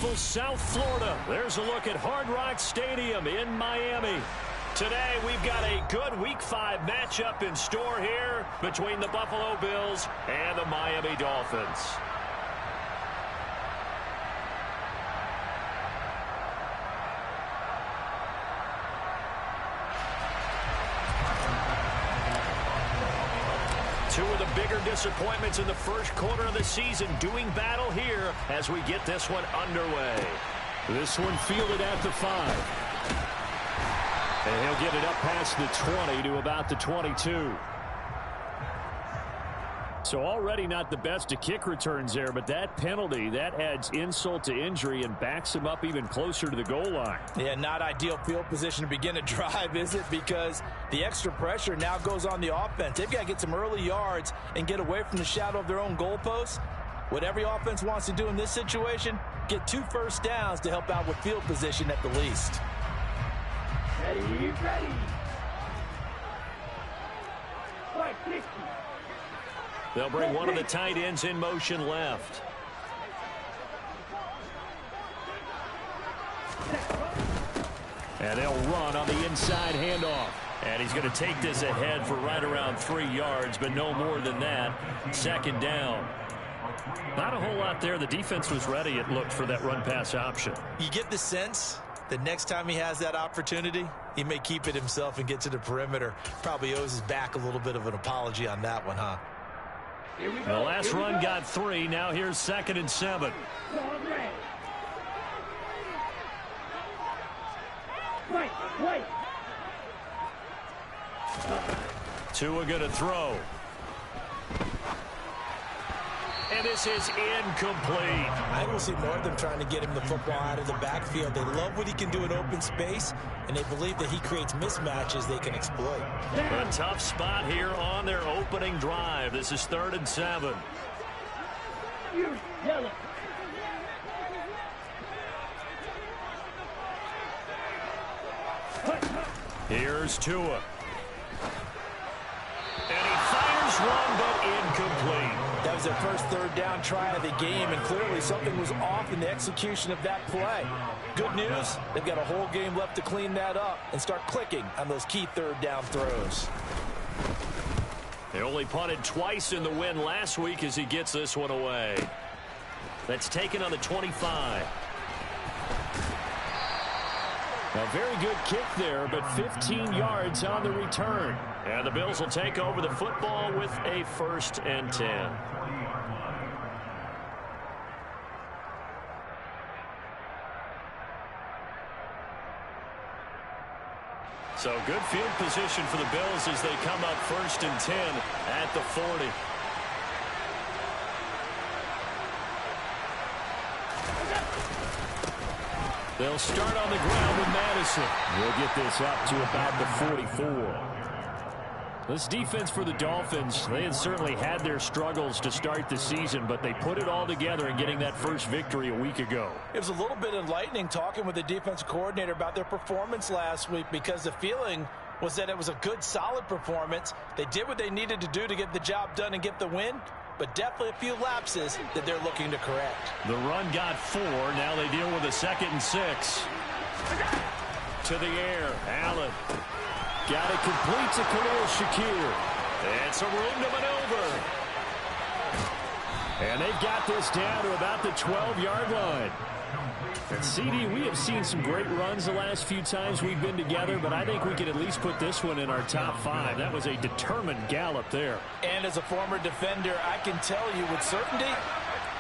beautiful South Florida. There's a look at Hard Rock Stadium in Miami. Today, we've got a good Week 5 matchup in store here between the Buffalo Bills and the Miami Dolphins. Two of the bigger disappointments in the first quarter of the season doing battle here as we get this one underway. This one fielded at the 5. And he'll get it up past the 20 to about the 22. So already not the best of kick returns there, but that penalty, that adds insult to injury and backs him up even closer to the goal line. Yeah, not ideal field position to begin a drive, is it? Because the extra pressure now goes on the offense. They've got to get some early yards and get away from the shadow of their own goalposts. What every offense wants to do in this situation, get 2 first downs to help out with field position at the least. Ready. They'll bring one of the tight ends in motion left. And they'll run on the inside handoff. And he's going to take this ahead for right around 3 yards, but no more than that. Second down. Not a whole lot there. The defense was ready, it looked, for that run-pass option. You get the sense that next time he has that opportunity, he may keep it himself and get to the perimeter. Probably owes his back a little bit of an apology on that one, huh? The last run got 3. Now here's 2nd and 7. Tua going to throw. And this is incomplete. I will see more of them trying to get him the football out of the backfield. They love what he can do in open space, and they believe that he creates mismatches they can exploit. A tough spot here on their opening drive. This is 3rd and 7. Here's Tua. And he fires one, but incomplete. That was their first 3rd down try of the game, and clearly something was off in the execution of that play. Good news, they've got a whole game left to clean that up and start clicking on those key 3rd down throws. They only punted twice in the win last week as he gets this one away. That's taken on the 25. A very good kick there, but 15 yards on the return. And the Bills will take over the football with a 1st and 10. So good field position for the Bills as they come up 1st and 10 at the 40. They'll start on the ground with Madison. We'll get this up to about the 44. This defense for the Dolphins, they had certainly had their struggles to start the season, but they put it all together in getting that first victory a week ago. It was a little bit enlightening talking with the defensive coordinator about their performance last week, because the feeling was that it was a good, solid performance. They did what they needed to do to get the job done and get the win, but definitely a few lapses that they're looking to correct. The run got 4. Now they deal with a 2nd and 6. To the air. Allen. Got it complete to Khalil Shakir. And some room to maneuver. And they've got this down to about the 12-yard line. And CD, we have seen some great runs the last few times we've been together, but I think we could at least put this one in our top 5. That was a determined gallop there. And as a former defender, I can tell you with certainty,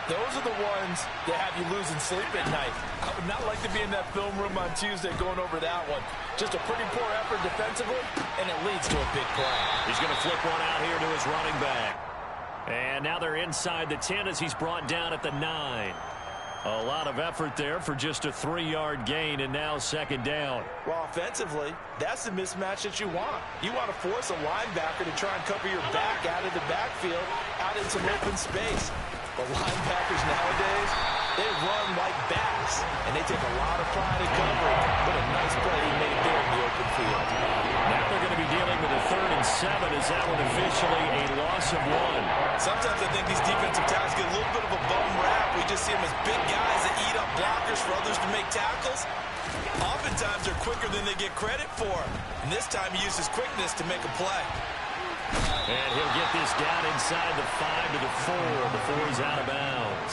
those are the ones that have you losing sleep at night. I would not like to be in that film room on Tuesday going over that one. Just a pretty poor effort defensively, and it leads to a big play. He's going to flip one out here to his running back. And now they're inside the 10 as he's brought down at the 9. A lot of effort there for just a 3-yard gain, and now 2nd down. Well, offensively, that's the mismatch that you want. You want to force a linebacker to try and cover your back out of the backfield, out in some open space. The linebackers nowadays, they run like backs, and they take a lot of pride in covering. What a nice play he made there in the open field. Now they're going to be dealing with a 3rd and 7 as calls that one officially a loss of 1. Sometimes I think these defensive tackles get a little bit of a bum rap. We just see them as big guys that eat up blockers for others to make tackles. Oftentimes they're quicker than they get credit for. And this time he uses quickness to make a play. And he'll get this down inside the 5 to the 4 before he's out of bounds.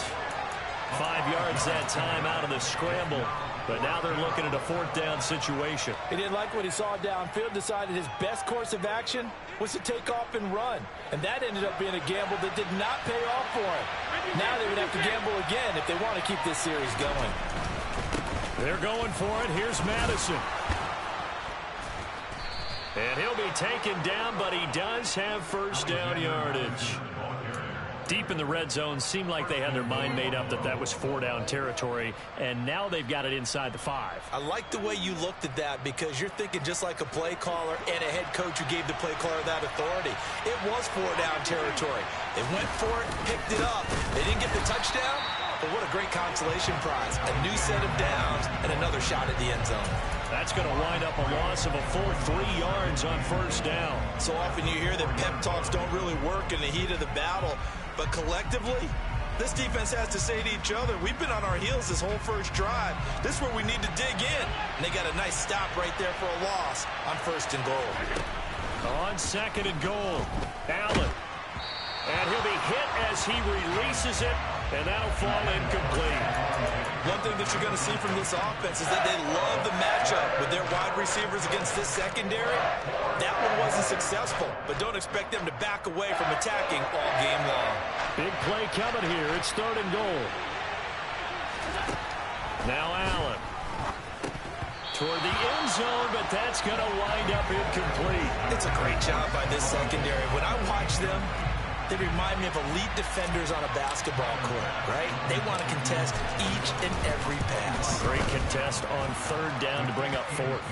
5 yards that time out of the scramble. But now they're looking at a 4th down situation. He didn't like what he saw downfield, decided his best course of action was to take off and run. And that ended up being a gamble that did not pay off for him. Now they would have to gamble again if they want to keep this series going. They're going for it. Here's Madison. And he'll be taken down, but he does have first down yardage. Deep in the red zone, seemed like they had their mind made up that was 4-down territory, and now they've got it inside the 5. I like the way you looked at that because you're thinking just like a play caller and a head coach who gave the play caller that authority. It was 4-down territory. They went for it, picked it up. They didn't get the touchdown, but what a great consolation prize. A new set of downs and another shot at the end zone. That's going to wind up a loss of a full 3 yards on first down. So often you hear that pep talks don't really work in the heat of the battle. But collectively, this defense has to say to each other, we've been on our heels this whole first drive. This is where we need to dig in. And they got a nice stop right there for a loss on 1st and goal. On 2nd and goal, Allen. And he'll be hit as he releases it, and that'll fall incomplete. One thing that you're going to see from this offense is that they love the matchup with their wide receivers against this secondary. That one wasn't successful, but don't expect them to back away from attacking all game long. Big play coming here. It's 3rd and goal. Now Allen. Toward the end zone, but that's going to wind up incomplete. It's a great job by this secondary. When I watch them, they remind me of elite defenders on a basketball court, right? They want to contest each and every pass. Great contest on 3rd down to bring up 4th.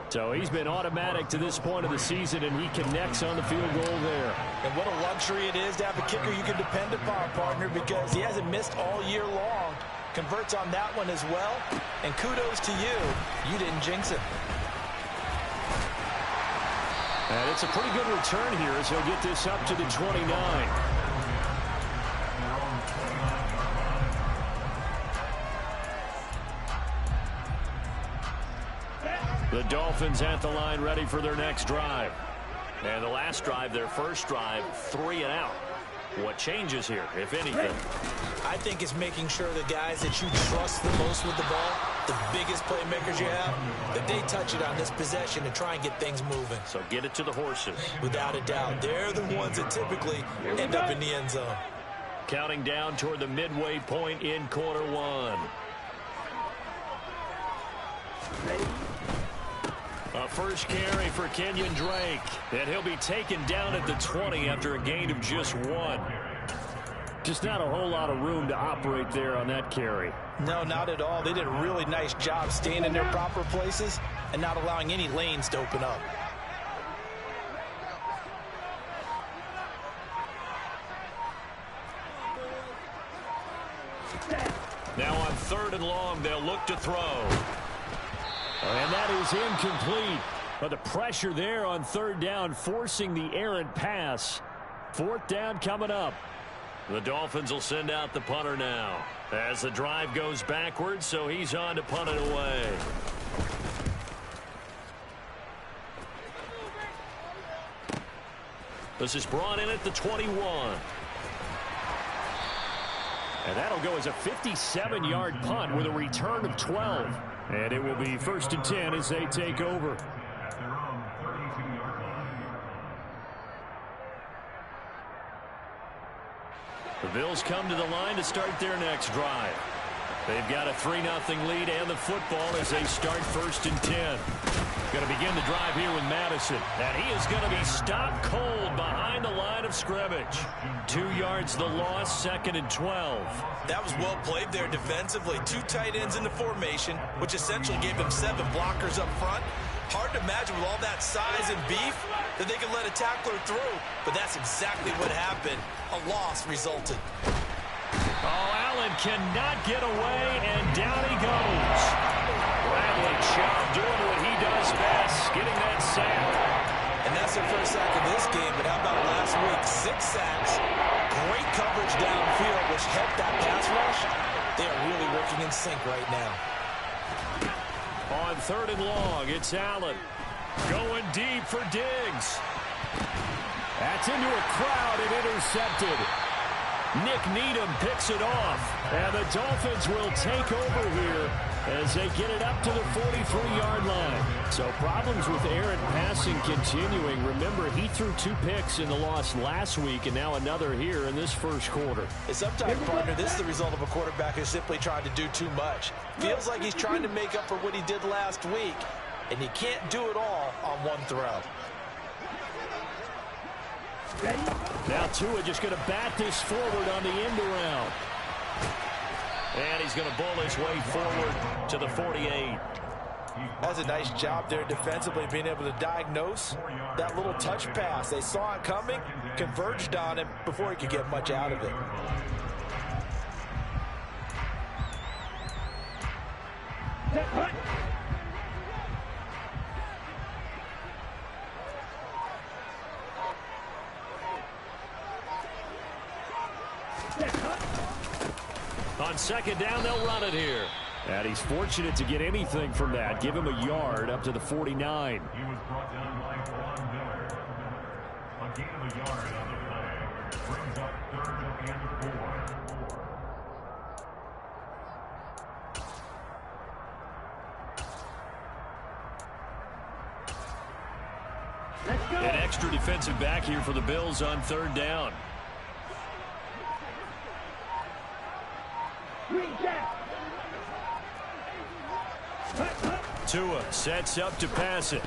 So he's been automatic to this point of the season, and he connects on the field goal there. And what a luxury it is to have a kicker you can depend upon, partner, because he hasn't missed all year long. Converts on that one as well. And kudos to you. You didn't jinx it. And it's a pretty good return here as he'll get this up to the 29. The Dolphins at the line ready for their next drive. And the last drive, their first drive, 3 and out. What changes here, if anything? I think it's making sure the guys that you trust the most with the ball, the biggest playmakers you have, that they touch it on this possession to try and get things moving. So get it to the horses. Without a doubt. They're the ones that typically end up in the end zone. Counting down toward the midway point in quarter 1. A first carry for Kenyon Drake. And he'll be taken down at the 20 after a gain of just 1. Just not a whole lot of room to operate there on that carry. No, not at all. They did a really nice job staying in their proper places and not allowing any lanes to open up. Now on 3rd and long, they'll look to throw. And that is incomplete. But the pressure there on 3rd down, forcing the errant pass. 4th down coming up. The Dolphins will send out the punter now. As the drive goes backwards, so he's on to punt it away. This is brought in at the 21. And that'll go as a 57-yard punt with a return of 12. And it will be 1st and 10 as they take over. The Bills come to the line to start their next drive. They've got a 3-0 lead and the football as they start 1st and 10. Going to begin the drive here with Madison. And he is going to be stopped cold behind the line of scrimmage. 2 yards the loss, 2nd and 12. That was well played there defensively. 2 tight ends in the formation, which essentially gave them 7 blockers up front. Hard to imagine with all that size and beef that they could let a tackler through. But that's exactly what happened. A loss resulted. Oh, Allen cannot get away, and down he goes. Bradley Chubb doing what he does best, getting that sack. And that's lost their first sack of this game, but how about last week? 6 sacks, great coverage downfield, which helped that pass rush. They are really working in sync right now. On 3rd and long, it's Allen. Going deep for Diggs. That's into a crowd and intercepted. Nick Needham picks it off. And the Dolphins will take over here as they get it up to the 43-yard line. So problems with errant passing continuing. Remember, he threw 2 picks in the loss last week and now another here in this first quarter. Sometimes, partner, this is the result of a quarterback who's simply trying to do too much. Feels like he's trying to make up for what he did last week, and he can't do it all on one throw. Now Tua just going to bat this forward on the end around. And he's going to bowl his way forward to the 48. That's a nice job there defensively, being able to diagnose that little touch pass. They saw it coming, converged on it before he could get much out of it. On 2nd down, they'll run it here. And he's fortunate to get anything from that. Give him a yard up to the 49. He was brought down by Von Miller. A gain of a yard on the play. Brings up 3rd and 4. An extra defensive back here for the Bills on 3rd down. Tua sets up to pass it.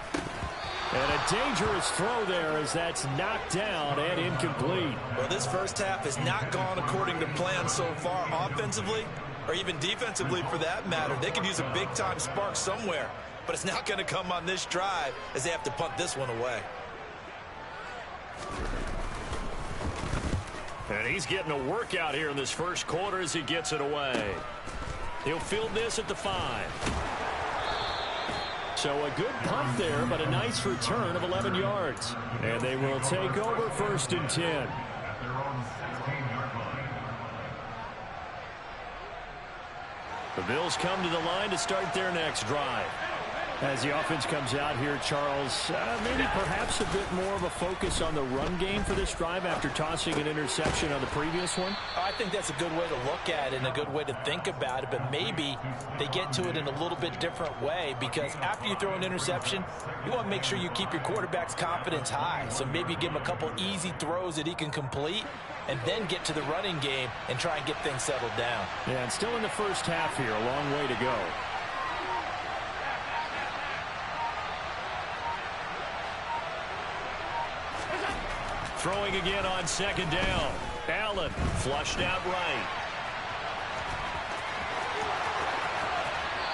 And a dangerous throw there as that's knocked down and incomplete. Well, this first half has not gone according to plan so far offensively, or even defensively for that matter. They could use a big-time spark somewhere, but it's not going to come on this drive as they have to punt this one away. And he's getting a workout here in this first quarter as he gets it away. He'll field this at the 5. So a good punt there, but a nice return of 11 yards. And they will take over 1st and 10. At their own 16-yard line. The Bills come to the line to start their next drive. As the offense comes out here, Charles, maybe perhaps a bit more of a focus on the run game for this drive after tossing an interception on the previous one? I think that's a good way to look at it and a good way to think about it, but maybe they get to it in a little bit different way, because after you throw an interception, you want to make sure you keep your quarterback's confidence high. So maybe give him a couple easy throws that he can complete and then get to the running game and try and get things settled down. Yeah, and still in the first half here, a long way to go. Throwing again on 2nd down. Allen flushed out right.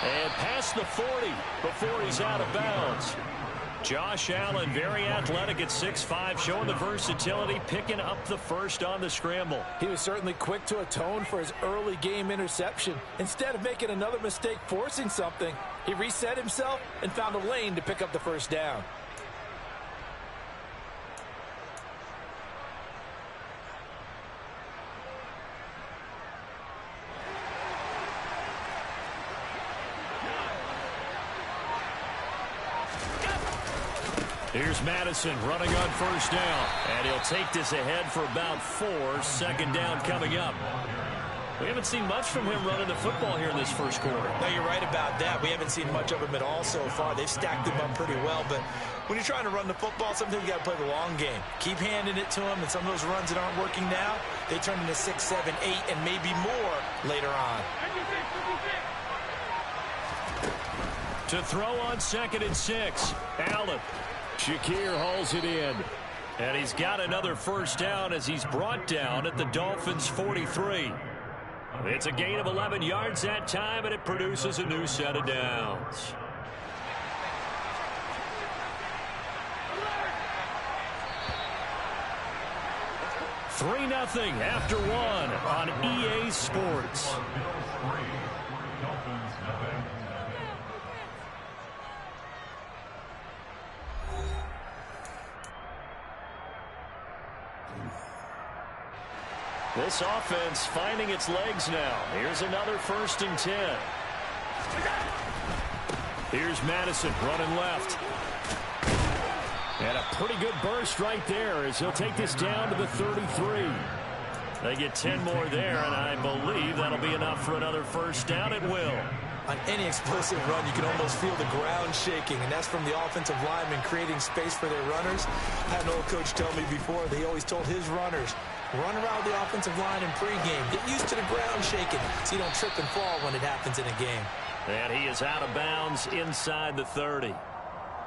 And past the 40 before he's out of bounds. Josh Allen, very athletic at 6'5", showing the versatility, picking up the first on the scramble. He was certainly quick to atone for his early game interception. Instead of making another mistake forcing something, he reset himself and found a lane to pick up the first down. Here's Madison running on 1st down. And he'll take this ahead for about 4. 2nd down coming up. We haven't seen much from him running the football here in this first quarter. No, you're right about that. We haven't seen much of him at all so far. They've stacked him up pretty well, but when you're trying to run the football, sometimes you got to play the long game. Keep handing it to him, and some of those runs that aren't working now, they turn into 6, 7, 8, and maybe more later on. To throw on 2nd and 6. Allen. Shakir hauls it in. And he's got another first down as he's brought down at the Dolphins' 43. It's a gain of 11 yards that time, and it produces a new set of downs. Three 0 after 1 on EA Sports. This offense finding its legs now. Here's another 1st and 10. Here's Madison running left. And a pretty good burst right there as he'll take this down to the 33. They get 10 more there, and I believe that'll be enough for another 1st down. It will. On any explosive run, you can almost feel the ground shaking, and that's from the offensive linemen creating space for their runners. I had an old coach tell me before, he always told his runners, run around the offensive line in pregame. Get used to the ground shaking so you don't trip and fall when it happens in a game. And he is out of bounds inside the 30.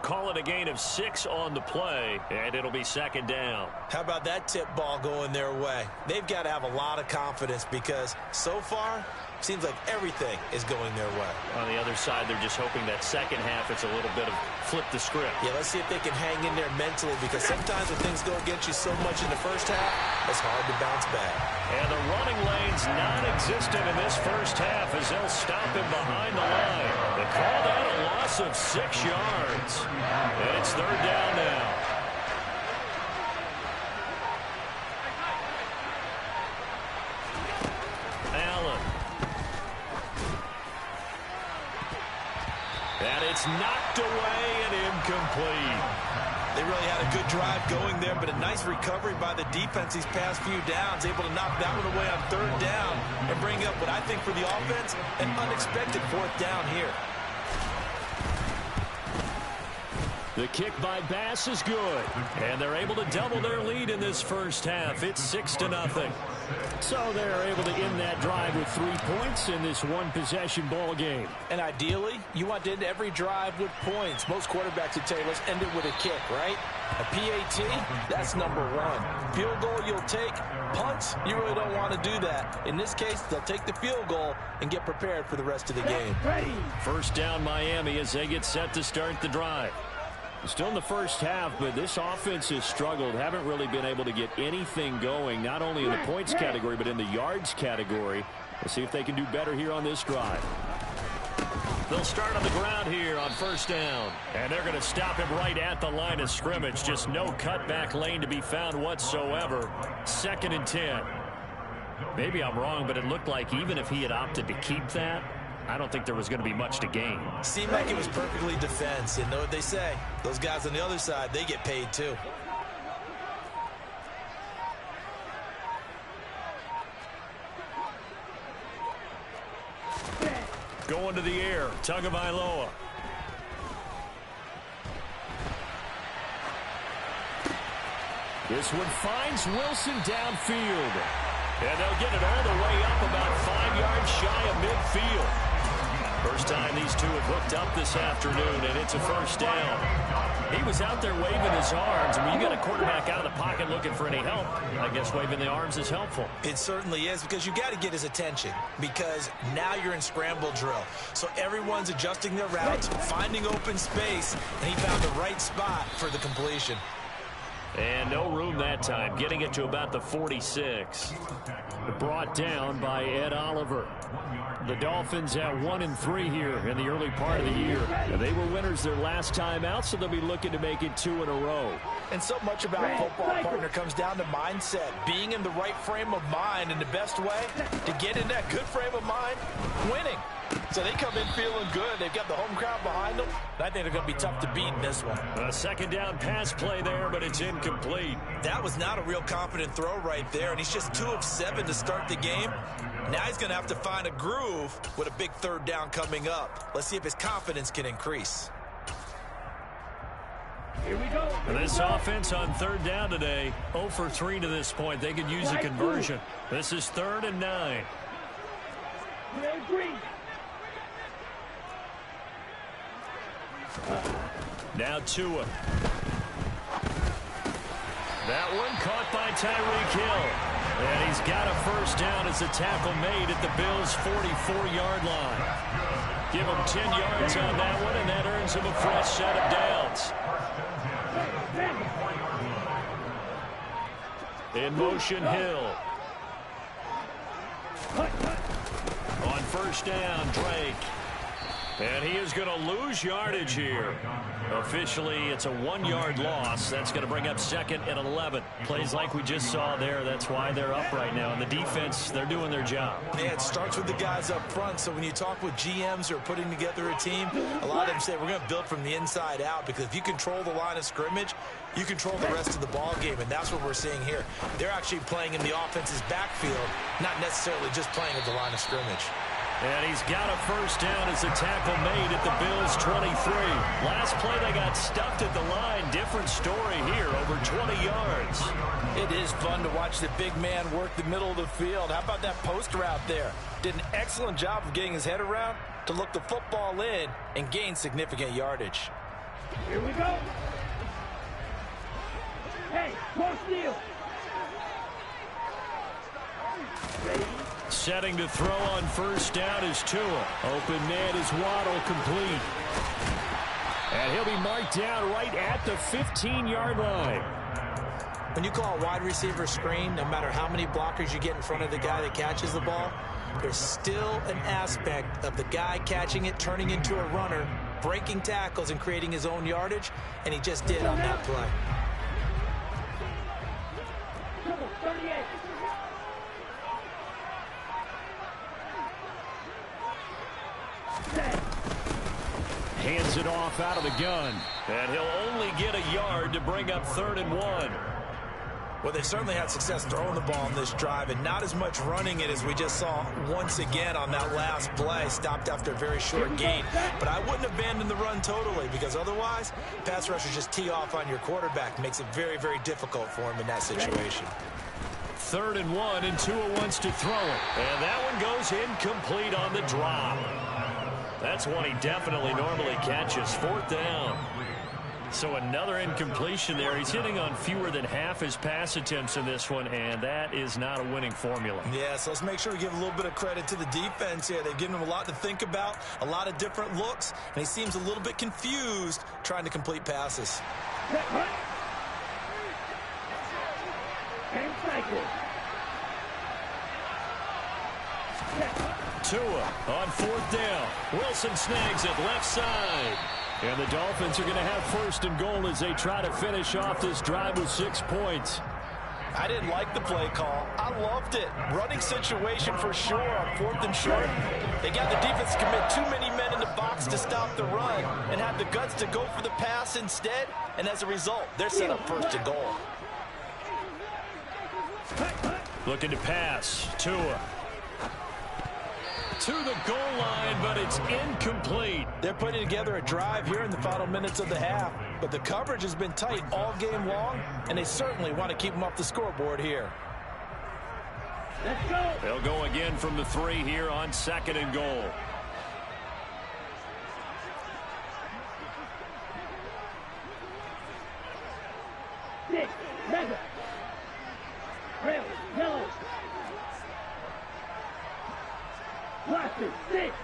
Call it a gain of 6 on the play, and it'll be 2nd down. How about that tip ball going their way? They've got to have a lot of confidence because so far, seems like everything is going their way. On the other side, they're just hoping that second half it's a little bit of flip the script. Yeah, let's see if they can hang in there mentally because sometimes when things go against you so much in the first half, it's hard to bounce back. And the running lane's non-existent in this first half as they'll stop him behind the line. They call that a loss of 6 yards. And it's 3rd down now. Allen. And it's knocked away and incomplete. They really had a good drive going there, but a nice recovery by the defense these past few downs, able to knock that one away on 3rd down and bring up what I think for the offense, an unexpected 4th down here. The kick by Bass is good, and they're able to double their lead in this first half. It's 6-0. So they're able to end that drive with 3 points in this one-possession ball game. And ideally, you want to end every drive with points. Most quarterbacks would tell you, let's end it with a kick, right? A PAT, that's number 1. Field goal you'll take. Punts, you really don't want to do that. In this case, they'll take the field goal and get prepared for the rest of the game. 1st down Miami as they get set to start the drive. Still in the first half, but this offense has struggled. Haven't really been able to get anything going, not only in the points category, but in the yards category. We'll see if they can do better here on this drive. They'll start on the ground here on 1st down. And they're going to stop him right at the line of scrimmage. Just no cutback lane to be found whatsoever. 2nd and 10. Maybe I'm wrong, but it looked like even if he had opted to keep that, I don't think there was going to be much to gain. Seemed like it was perfectly defense. And know what they say? Those guys on the other side, they get paid too. Going to the air. Tagovailoa. This one finds Wilson downfield. And they'll get it all the way up about 5 yards shy of midfield. First time these two have hooked up this afternoon, and it's a 1st down. He was out there waving his arms, and when you got a quarterback out of the pocket looking for any help, I guess waving the arms is helpful. It certainly is, because you got to get his attention, because now you're in scramble drill. So everyone's adjusting their routes, finding open space, and he found the right spot for the completion. And no room that time, getting it to about the 46. Brought down by Ed Oliver. The Dolphins at 1-3 here in the early part of the year. And they were winners their last time out, so they'll be looking to make it 2 in a row. And so much about football, partner, comes down to mindset. Being in the right frame of mind, and the best way to get in that good frame of mind, winning. So they come in feeling good. They've got the home crowd behind them. I think they're going to be tough to beat in this one. A 2nd down pass play there, but it's incomplete. That was not a real confident throw right there, and he's just 2 of 7 to start the game. Now he's going to have to find a groove with a big 3rd down coming up. Let's see if his confidence can increase. Here we go. This offense on 3rd down today, 0 for 3 to this point. They could use a conversion. This is 3rd and 9. Now Tua. That one caught by Tyreek Hill. And he's got a 1st down as a tackle made at the Bills' 44-yard line. Give him 10 yards on that one, and that earns him a fresh set of downs. In motion, Hill. On 1st down, Drake. And he is going to lose yardage here. Officially, it's a 1-yard loss. That's going to bring up 2nd and 11. Plays like we just saw there. That's why they're up right now. And the defense, they're doing their job. Yeah, it starts with the guys up front. So when you talk with GMs who are putting together a team, a lot of them say we're going to build from the inside out, because if you control the line of scrimmage, you control the rest of the ball game, and that's what we're seeing here. They're actually playing in the offense's backfield, not necessarily just playing at the line of scrimmage. And he's got a first down as a tackle made at the Bills' 23. Last play, they got stuffed at the line. Different story here, over 20 yards. It is fun to watch the big man work the middle of the field. How about that post route there? Did an excellent job of getting his head around to look the football in and gain significant yardage. Here we go. Hey, more steal. Ready? Setting to throw on first down is Tua. Open man is Waddle, complete. And he'll be marked down right at the 15-yard line. When you call a wide receiver screen, no matter how many blockers you get in front of the guy that catches the ball, there's still an aspect of the guy catching it, turning into a runner, breaking tackles and creating his own yardage, and he just did on that play. 38. Hands it off out of the gun. And he'll only get a yard to bring up 3rd and 1. Well, they certainly had success throwing the ball on this drive, and not as much running it as we just saw once again on that last play. Stopped after a very short gain. But I wouldn't abandon the run totally, because otherwise, pass rushers just tee off on your quarterback. Makes it very, very difficult for him in that situation. 3rd and 1, and Tua wants to throw it. And that one goes incomplete on the drop. That's one he definitely normally catches. 4th down. So another incompletion there. He's hitting on fewer than half his pass attempts in this one, and that is not a winning formula. Yeah, so let's make sure we give a little bit of credit to the defense here. They've given him a lot to think about, a lot of different looks, and he seems a little bit confused trying to complete passes. And cycle. Tua on 4th down. Wilson snags it left side. And the Dolphins are going to have 1st and goal as they try to finish off this drive with 6 points. I didn't like the play call. I loved it. Running situation for sure on 4th and short. They got the defense to commit too many men in the box to stop the run and have the guts to go for the pass instead. And as a result, they're set up 1st and goal. Looking to pass. Tua. To the goal line, but it's incomplete. They're putting together a drive here in the final minutes of the half, but the coverage has been tight all game long, and they certainly want to keep them off the scoreboard here. Let's go. They'll go again from the 3 here on 2nd and goal. Six. Mega. Rail. Yellow. Blaster. 6.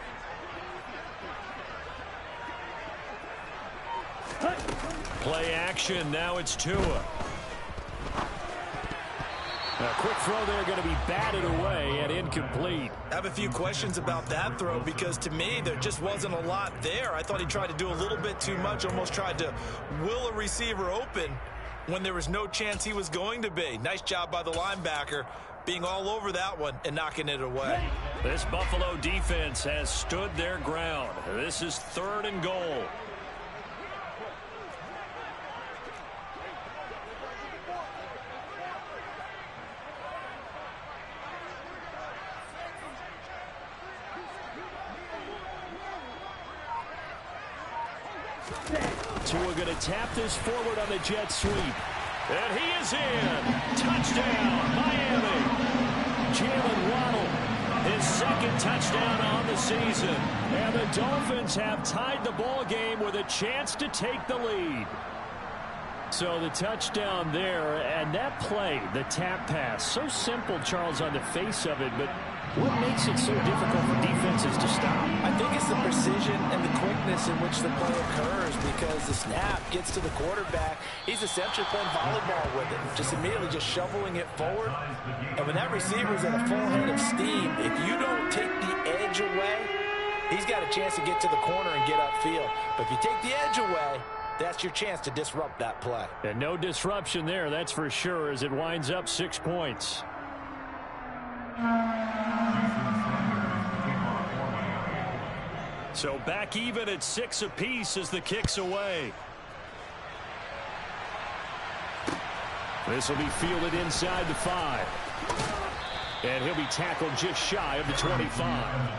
Play action. Now it's Tua. A quick throw there, going to be batted away and incomplete. I have a few questions about that throw, because to me there just wasn't a lot there. I thought he tried to do a little bit too much, almost tried to will a receiver open when there was no chance he was going to be. Nice job by the linebacker being all over that one and knocking it away. This Buffalo defense has stood their ground. This is 3rd and goal. Tua going to tap this forward on the jet sweep. And he is in. Touchdown, Miami. Jalen Waddle, his 2nd touchdown on the season. And the Dolphins have tied the ball game with a chance to take the lead. So the touchdown there, and that play, the tap pass, so simple, Charles, on the face of it, but what makes it so difficult for defenses to stop? I think it's the precision and the quickness in which the play occurs, because the snap gets to the quarterback. He's essentially playing volleyball with it, just immediately just shoveling it forward. And when that receiver is at a full head of steam, if you don't take the edge away, He's got a chance to get to the corner and get upfield. But if you take the edge away, that's your chance to disrupt that play. And no disruption there, that's for sure, as it winds up 6 points. So back even at 6 apiece as the kick's away. This will be fielded inside the 5. And he'll be tackled just shy of the 25.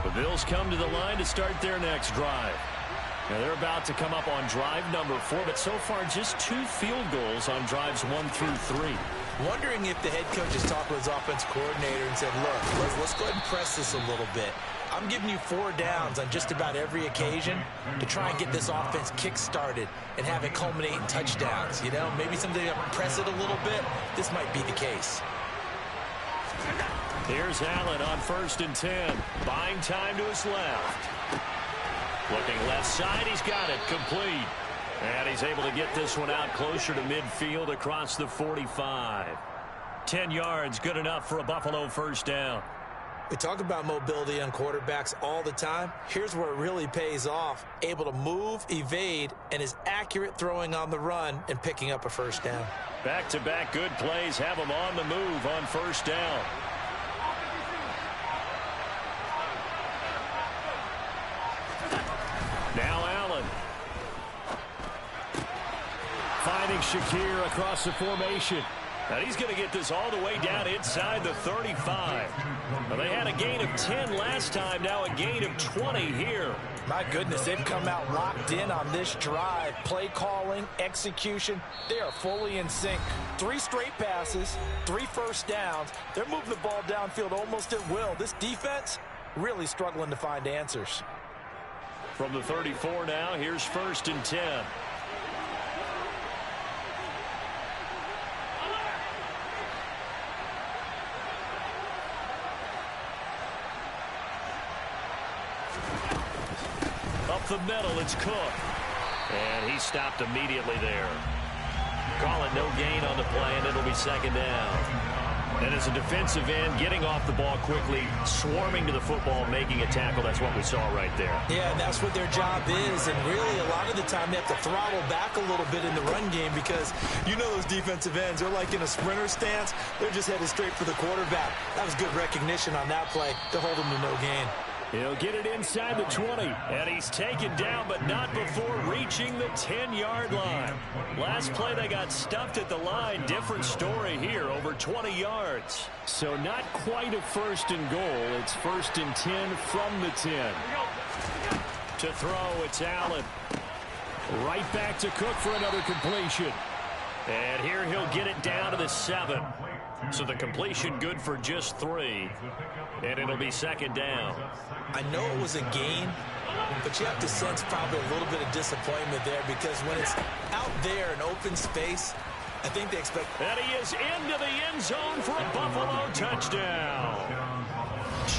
The Bills come to the line to start their next drive. Now they're about to come up on drive number 4, but so far just 2 field goals on drives 1 through 3. Wondering if the head coach has talked with his offense coordinator and said, look, let's go ahead and press this a little bit. I'm giving you 4 downs on just about every occasion to try and get this offense kick-started and have it culminate in touchdowns. You know, maybe something to press it a little bit. This might be the case. Here's Allen on 1st and 10. Buying time to his left. Looking left side, he's got it complete. And he's able to get this one out closer to midfield across the 45. 10 yards, good enough for a Buffalo first down. We talk about mobility on quarterbacks all the time. Here's where it really pays off. Able to move, evade, and is accurate throwing on the run and picking up a first down. Back-to-back good plays have him on the move on first down. Now Allen. Finding Shakir across the formation. Now he's going to get this all the way down inside the 35. Well, they had a gain of 10 last time, now a gain of 20 here. My goodness, they've come out locked in on this drive. Play calling, execution, they are fully in sync. 3 straight passes, 3 first downs. They're moving the ball downfield almost at will. This defense really struggling to find answers. From the 34 now, here's 1st and 10. Up the middle, it's Cook. And he stopped immediately there. Calling no gain on the play, and it'll be 2nd down. And as a defensive end, getting off the ball quickly, swarming to the football, making a tackle, that's what we saw right there. Yeah, and that's what their job is. And really, a lot of the time, they have to throttle back a little bit in the run game because you know those defensive ends, they're like in a sprinter stance. They're just headed straight for the quarterback. That was good recognition on that play to hold him to no gain. He'll get it inside the 20, and he's taken down, but not before reaching the 10-yard line. Last play, they got stuffed at the line. Different story here, over 20 yards. So not quite a 1st and goal. It's 1st and 10 from the 10. To throw, it's Allen. Right back to Cook for another completion. And here he'll get it down to the 7. So the completion good for just 3. And it'll be 2nd down. I know it was a gain, but you have to sense probably a little bit of disappointment there because when it's out there in open space, I think they expect... And he is into the end zone for a Buffalo touchdown.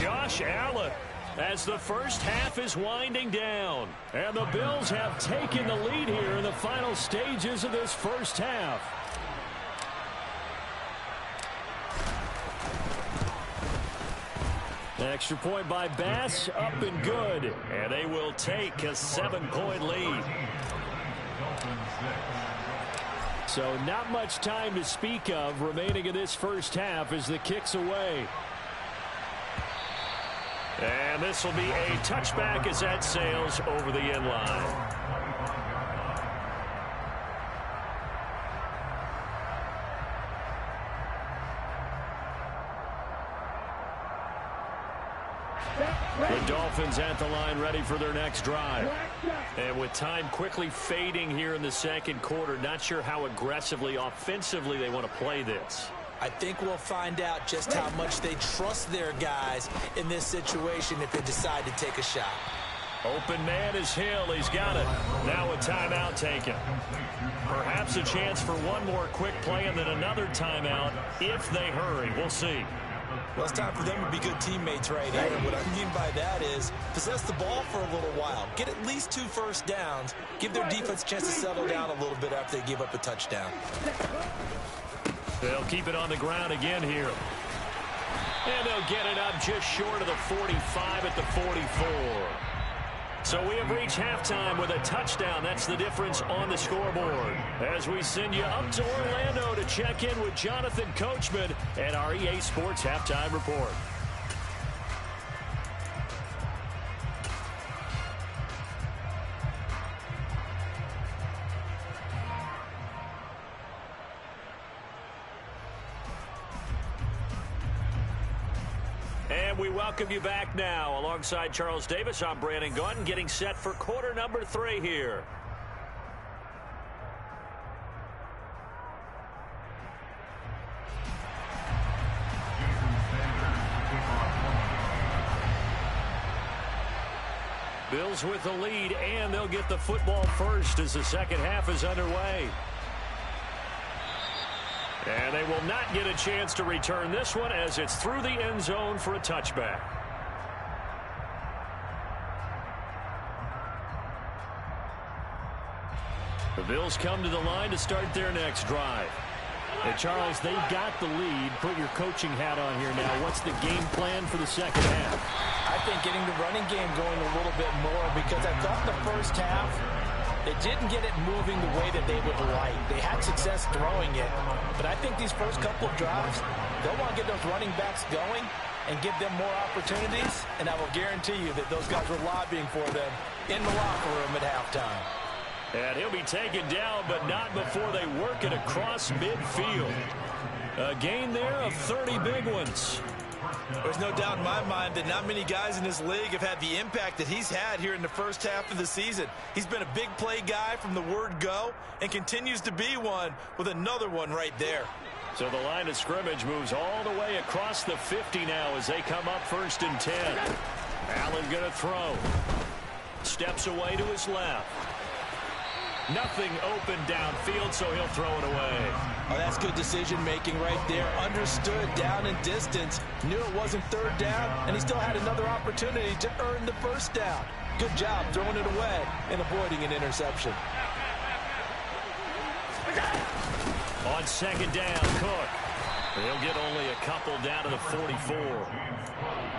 Josh Allen, as the first half is winding down. And the Bills have taken the lead here in the final stages of this first half. Extra point by Bass, up and good. And they will take a 7-point lead. So not much time to speak of remaining in this first half as the kick's away. And this will be a touchback as that sails over the end line. The Dolphins at the line ready for their next drive. And with time quickly fading here in the 2nd quarter, not sure how aggressively, offensively they want to play this. I think we'll find out just how much they trust their guys in this situation if they decide to take a shot. Open man is Hill. He's got it. Now a timeout taken. Perhaps a chance for one more quick play and then another timeout if they hurry. We'll see. Well, it's time for them to be good teammates right here. And what I mean by that is possess the ball for a little while. Get at least 2 first downs. Give their defense a chance to settle down a little bit after they give up a touchdown. They'll keep it on the ground again here. And they'll get it up just short of the 45 at the 44. So we have reached halftime with a touchdown. That's the difference on the scoreboard. As we send you up to Orlando to check in with Jonathan Coachman and our EA Sports Halftime Report. And we welcome you back now. Alongside Charles Davis, I'm Brandon Gaudin, getting set for quarter number 3 here. Bills with the lead, and they'll get the football first as the second half is underway. And they will not get a chance to return this one as it's through the end zone for a touchback. The Bills come to the line to start their next drive. And Charles, they've got the lead. Put your coaching hat on here now. What's the game plan for the second half? I think getting the running game going a little bit more, because I thought the first half they didn't get it moving the way that they would like. They had success throwing it, but I think these first couple of drives, they'll want to get those running backs going and give them more opportunities, and I will guarantee you that those guys were lobbying for them in the locker room at halftime. And he'll be taken down, but not before they work it across midfield. A gain there of 30 big ones. There's no doubt in my mind that not many guys in this league have had the impact that he's had here in the first half of the season. He's been a big play guy from the word go and continues to be one with another one right there. So the line of scrimmage moves all the way across the 50 now as they come up 1st and 10. Allen going to throw. Steps away to his left. Nothing open downfield, so he'll throw it away. Oh, that's good decision-making right there. Understood down and distance. Knew it wasn't 3rd down, and he still had another opportunity to earn the 1st down. Good job throwing it away and avoiding an interception. On 2nd down, Cook. They'll get only a couple down to the 44.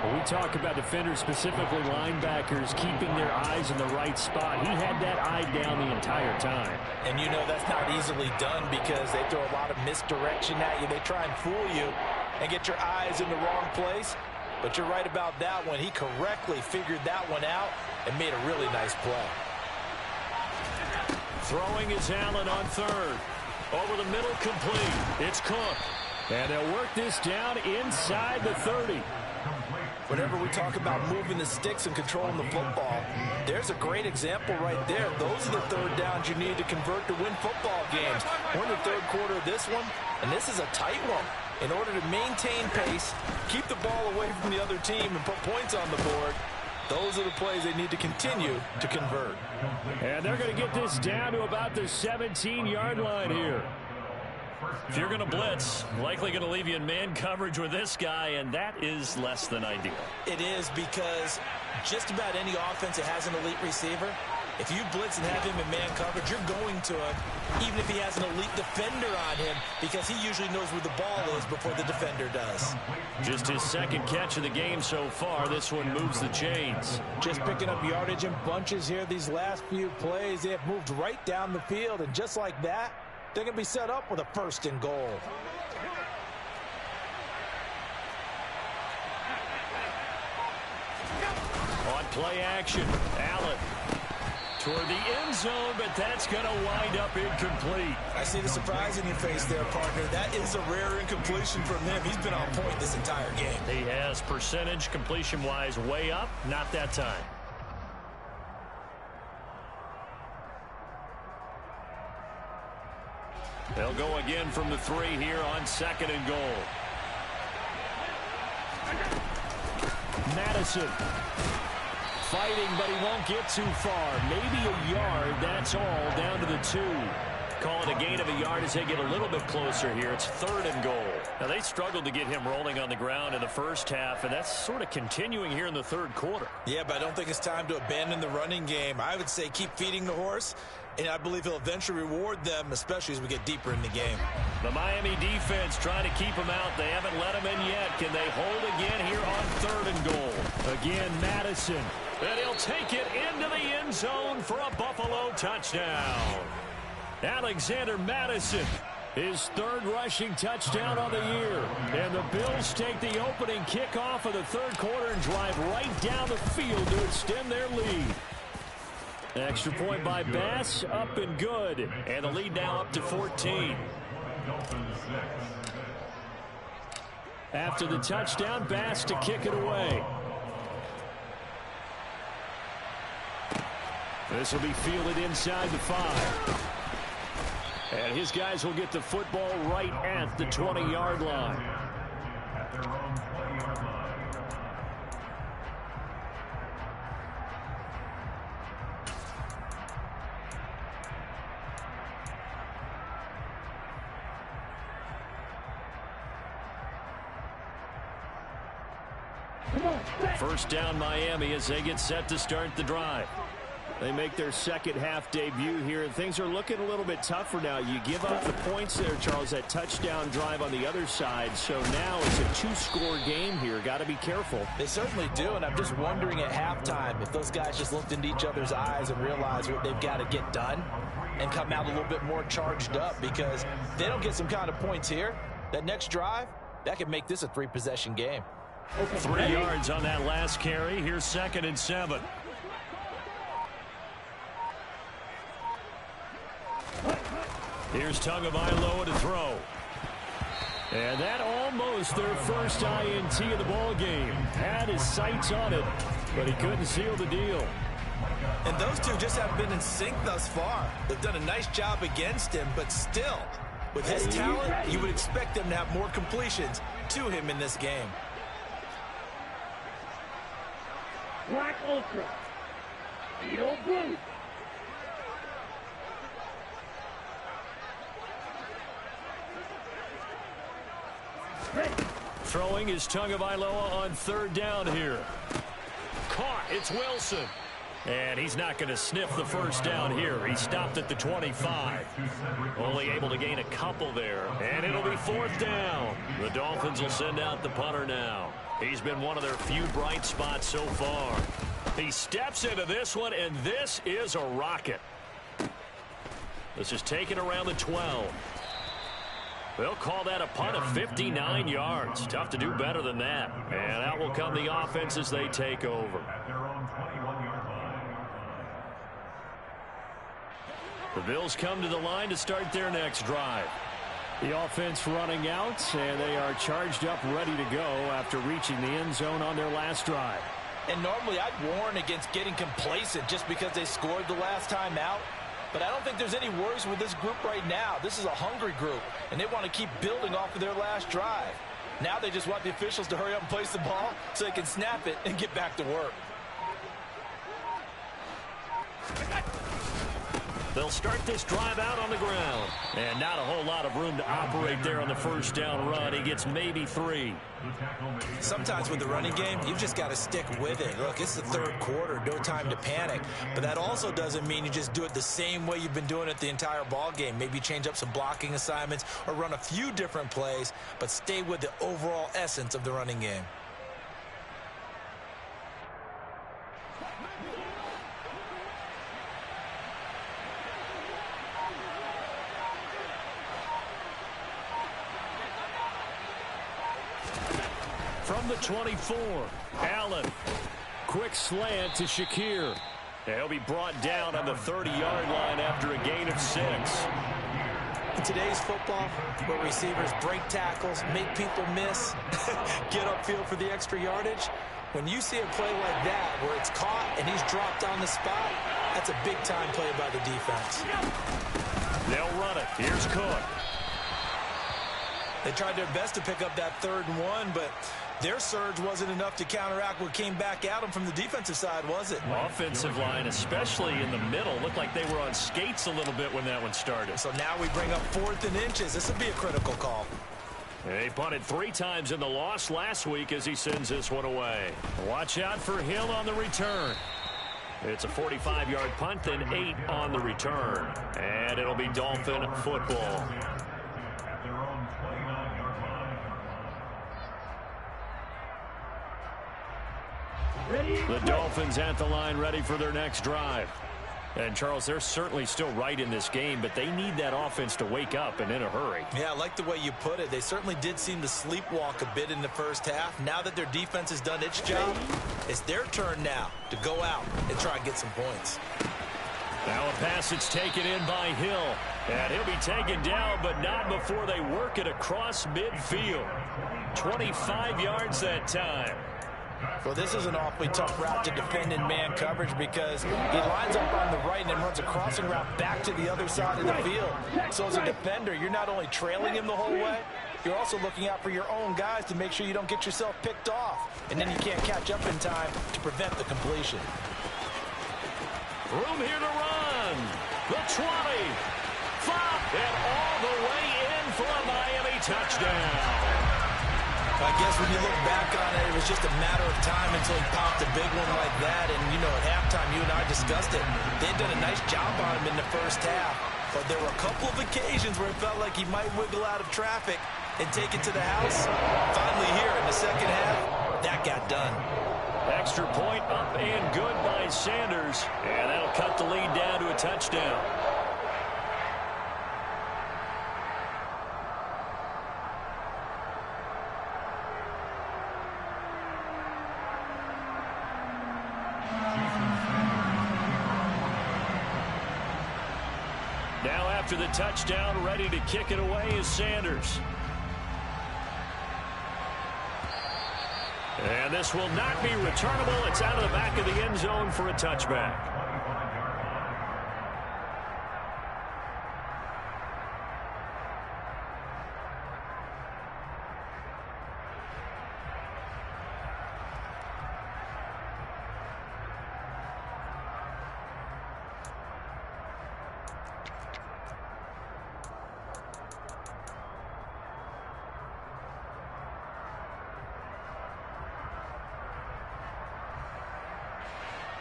When we talk about defenders, specifically linebackers, keeping their eyes in the right spot, he had that eye down the entire time. And you know that's not easily done because they throw a lot of misdirection at you. They try and fool you and get your eyes in the wrong place. But you're right about that one. He correctly figured that one out and made a really nice play. Throwing is Allen on 3rd. Over the middle, complete. It's Cook. And they'll work this down inside the 30. Whenever we talk about moving the sticks and controlling the football, there's a great example right there. Those are the 3rd downs you need to convert to win football games. We're in the 3rd quarter of this one, and this is a tight one. In order to maintain pace, keep the ball away from the other team, and put points on the board, those are the plays they need to continue to convert. And they're going to get this down to about the 17-yard line here. If you're going to blitz, likely going to leave you in man coverage with this guy, and that is less than ideal. It is, because just about any offense that has an elite receiver, if you blitz and have him in man coverage, you're going to him, even if he has an elite defender on him, because he usually knows where the ball is before the defender does. Just his 2nd catch of the game so far. This one moves the chains. Just picking up yardage in bunches here these last few plays. They have moved right down the field, and just like that, they're going to be set up with a 1st and goal. On play action, Allen toward the end zone, but that's going to wind up incomplete. I see the surprise in your face there, partner. That is a rare incompletion from him. He's been on point this entire game. He has percentage completion-wise way up, not that time. They'll go again from the 3 here on 2nd and goal. Madison fighting, but he won't get too far. Maybe a yard, that's all, down to the 2. Call it a gain of a yard as they get a little bit closer here. It's 3rd and goal. Now, they struggled to get him rolling on the ground in the first half, and that's sort of continuing here in the 3rd quarter. Yeah, but I don't think it's time to abandon the running game. I would say keep feeding the horse, and I believe he'll eventually reward them, especially as we get deeper in the game. The Miami defense trying to keep him out. They haven't let him in yet. Can they hold again here on 3rd and goal? Again, Madison. And he'll take it into the end zone for a Buffalo touchdown. Alexander Madison, his 3rd rushing touchdown on the year. And the Bills take the opening kickoff of the 3rd quarter and drive right down the field to extend their lead. Extra point by Bass, up and good. And the lead now up to 14. After the touchdown, Bass to kick it away. This will be fielded inside the 5. And his guys will get the football right at the 20-yard line. At their own 20-yard line. First down Miami as they get set to start the drive. They make their second half debut here, and things are looking a little bit tougher now. You give up the points there, Charles, that touchdown drive on the other side. So now it's a 2-score game here. Got to be careful. They certainly do, and I'm just wondering at halftime if those guys just looked into each other's eyes and realized what they've got to get done and come out a little bit more charged up, because if they don't get some kind of points here, that next drive, that could make this a 3-possession game. 3 yards on that last carry. Here's 2nd and 7. Here's Tagovailoa to throw. And that almost their first INT of the ball game. Had his sights on it, but he couldn't seal the deal. And those two just haven't been in sync thus far. They've done a nice job against him, but still, with his talent, you would expect them to have more completions to him in this game. Black Ultra. Beetle Blue. Throwing is Tagovailoa on 3rd down here. Caught. It's Wilson. And he's not going to sniff the first down here. He stopped at the 25. Only able to gain a couple there. And it'll be 4th down. The Dolphins will send out the punter now. He's been one of their few bright spots so far. He steps into this one, and this is a rocket. This is taken around the 12. They'll call that a punt of 59 yards. Tough to do better than that. And out will come the offense as they take over. At their own 21-yard line. The Bills come to the line to start their next drive. The offense running out, and they are charged up, ready to go after reaching the end zone on their last drive. And normally I'd warn against getting complacent just because they scored the last time out. But I don't think there's any worries with this group right now. This is a hungry group, and they want to keep building off of their last drive. Now they just want the officials to hurry up and place the ball so they can snap it and get back to work. They'll start this drive out on the ground. And not a whole lot of room to operate there on the first down run. He gets maybe 3. Sometimes with the running game, you've just got to stick with it. Look, it's the 3rd quarter, no time to panic. But that also doesn't mean you just do it the same way you've been doing it the entire ball game. Maybe change up some blocking assignments or run a few different plays, but stay with the overall essence of the running game. From the 24, Allen. Quick slant to Shakir. He'll be brought down on the 30-yard line after a gain of 6. In today's football, where receivers break tackles, make people miss, get upfield for the extra yardage, when you see a play like that where it's caught and he's dropped on the spot, that's a big-time play by the defense. They'll run it. Here's Cook. They tried their best to pick up that 3rd and 1, but their surge wasn't enough to counteract what came back at them from the defensive side, was it? Offensive line, especially in the middle, looked like they were on skates a little bit when that one started. So now we bring up 4th and inches. This would be a critical call. He punted 3 times in the loss last week as he sends this one away. Watch out for Hill on the return. It's a 45-yard punt, then 8 on the return. And it'll be Dolphin football. At their own 29-yard line. The Dolphins at the line, ready for their next drive. And, Charles, they're certainly still right in this game, but they need that offense to wake up and in a hurry. Yeah, I like the way you put it. They certainly did seem to sleepwalk a bit in the first half. Now that their defense has done its job, it's their turn now to go out and try and get some points. Now a pass that's taken in by Hill. And he'll be taken down, but not before they work it across midfield. 25 yards that time. Well, this is an awfully tough route to defend in man coverage because he lines up on the right and then runs a crossing route back to the other side of the field. So as a defender, you're not only trailing him the whole way, you're also looking out for your own guys to make sure you don't get yourself picked off. And then you can't catch up in time to prevent the completion. Room here to run. The 20. Flop. And all the way in for a Miami touchdown. I guess when you look back on it, it was just a matter of time until he popped a big one like that. And, you know, at halftime, you and I discussed it. They had done a nice job on him in the first half. But there were a couple of occasions where it felt like he might wiggle out of traffic and take it to the house. Finally here in the second half, that got done. Extra point up and good by Sanders. And that'll cut the lead down to a touchdown. Now after the touchdown, ready to kick it away is Sanders. And this will not be returnable. It's out of the back of the end zone for a touchback.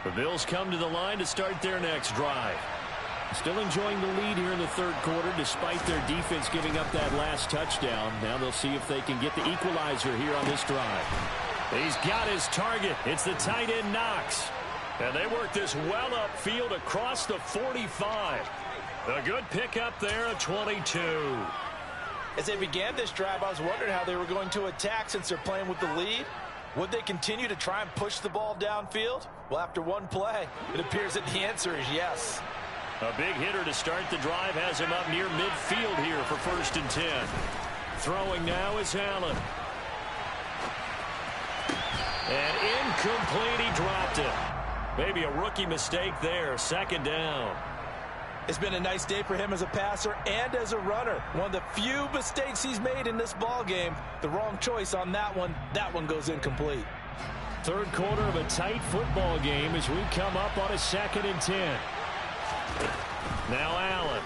The Bills come to the line to start their next drive. Still enjoying the lead here in the 3rd quarter despite their defense giving up that last touchdown. Now they'll see if they can get the equalizer here on this drive. He's got his target. It's the tight end Knox. And they work this well upfield across the 45. A good pickup there at 22. As they began this drive, I was wondering how they were going to attack since they're playing with the lead. Would they continue to try and push the ball downfield? Well, after one play, it appears that the answer is yes. A big hitter to start the drive has him up near midfield here for 1st and 10. Throwing now is Allen. And incomplete, he dropped it. Maybe a rookie mistake there, 2nd down. It's been a nice day for him as a passer and as a runner. One of the few mistakes he's made in this ball game. The wrong choice on that one. That one goes incomplete. 3rd quarter of a tight football game as we come up on a 2nd and 10. Now Allen.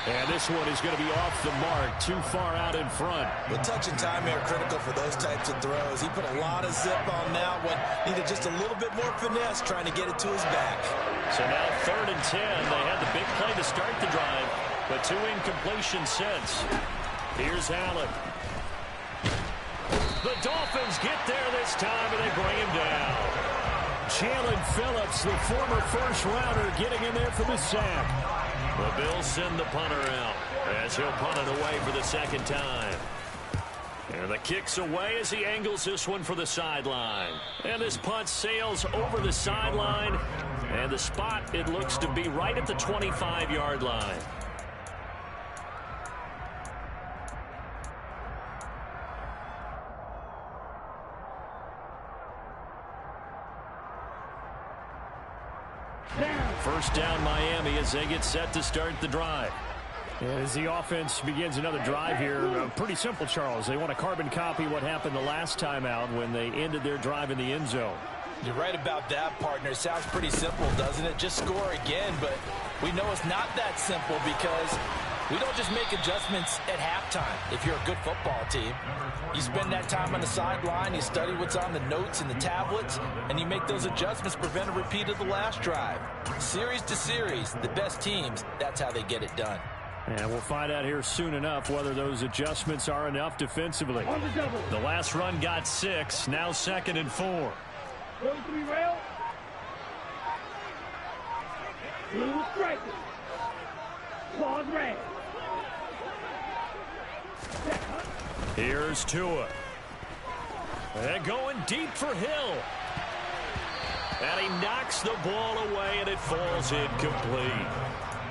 And this one is going to be off the mark, too far out in front. The touch and time are critical for those types of throws. He put a lot of zip on that one. Needed just a little bit more finesse trying to get it to his back. So now 3rd and 10. They had the big play to start the drive, but 2 incompletions since. Here's Allen. The Dolphins get there this time, and they bring him down. Jalen Phillips, the former first-rounder, getting in there for the sack. The Bills send the punter out as he'll punt it away for the 2nd time. And the kick's away as he angles this one for the sideline. And this punt sails over the sideline. And the spot, it looks to be right at the 25-yard line. First down Miami as they get set to start the drive. As the offense begins another drive here, pretty simple, Charles. They want to carbon copy what happened the last time out when they ended their drive in the end zone. You're right about that, partner. Sounds pretty simple, doesn't it? Just score again, but we know it's not that simple because we don't just make adjustments at halftime. If you're a good football team, you spend that time on the sideline, you study what's on the notes and the tablets, and you make those adjustments, prevent a repeat of the last drive. Series to series, the best teams, that's how they get it done. And we'll find out here soon enough whether those adjustments are enough defensively. The last run got 6, now 2nd and 4. Those to be rail. Blue striker. Claws red. Here's Tua. And going deep for Hill. And he knocks the ball away, and it falls incomplete.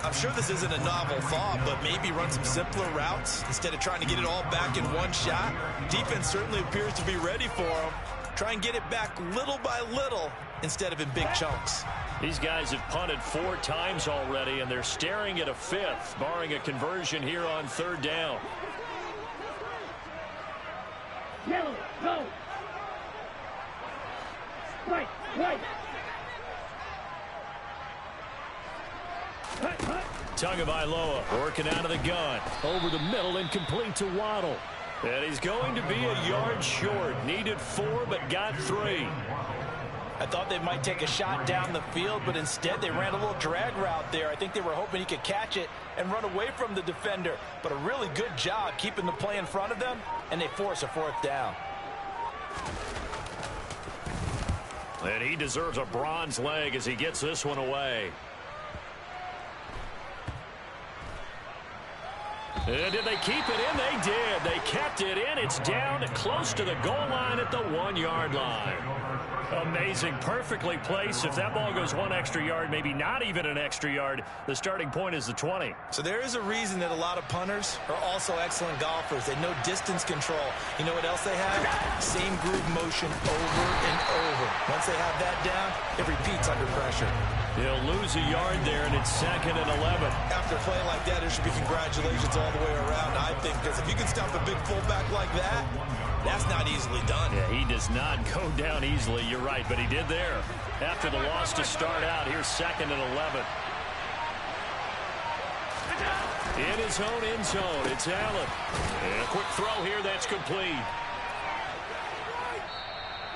I'm sure this isn't a novel thought, but maybe run some simpler routes instead of trying to get it all back in one shot. Defense certainly appears to be ready for him. Try and get it back little by little instead of in big chunks. These guys have punted 4 times already, and they're staring at a 5th, barring a conversion here on 3rd down. Yellow, go. Right, right. Tagovailoa working out of the gun. Over the middle and complete to Waddle. And he's going to be a yard short. Needed 4, but got 3. I thought they might take a shot down the field, but instead they ran a little drag route there. I think they were hoping he could catch it and run away from the defender. But a really good job keeping the play in front of them, and they force a 4th down. And he deserves a bronze leg as he gets this one away. And did they keep it in? They did. They kept it in. It's down close to the goal line at the 1-yard line. Amazing. Perfectly placed. If that ball goes 1 extra yard, maybe not even an extra yard, the starting point is the 20. So there is a reason that a lot of punters are also excellent golfers. They know distance control. You know what else they have? Same groove motion over and over. Once they have that down, it repeats under pressure. They'll lose a yard there, and it's 2nd and 11. After a play like that, there should be congratulations all the way around, I think, because if you can stop a big fullback like that, that's not easily done. Yeah, he does not go down easily, you're right, but he did there. After the loss to start out, here's 2nd and 11. In his own end zone, it's Allen. And a quick throw here, that's complete.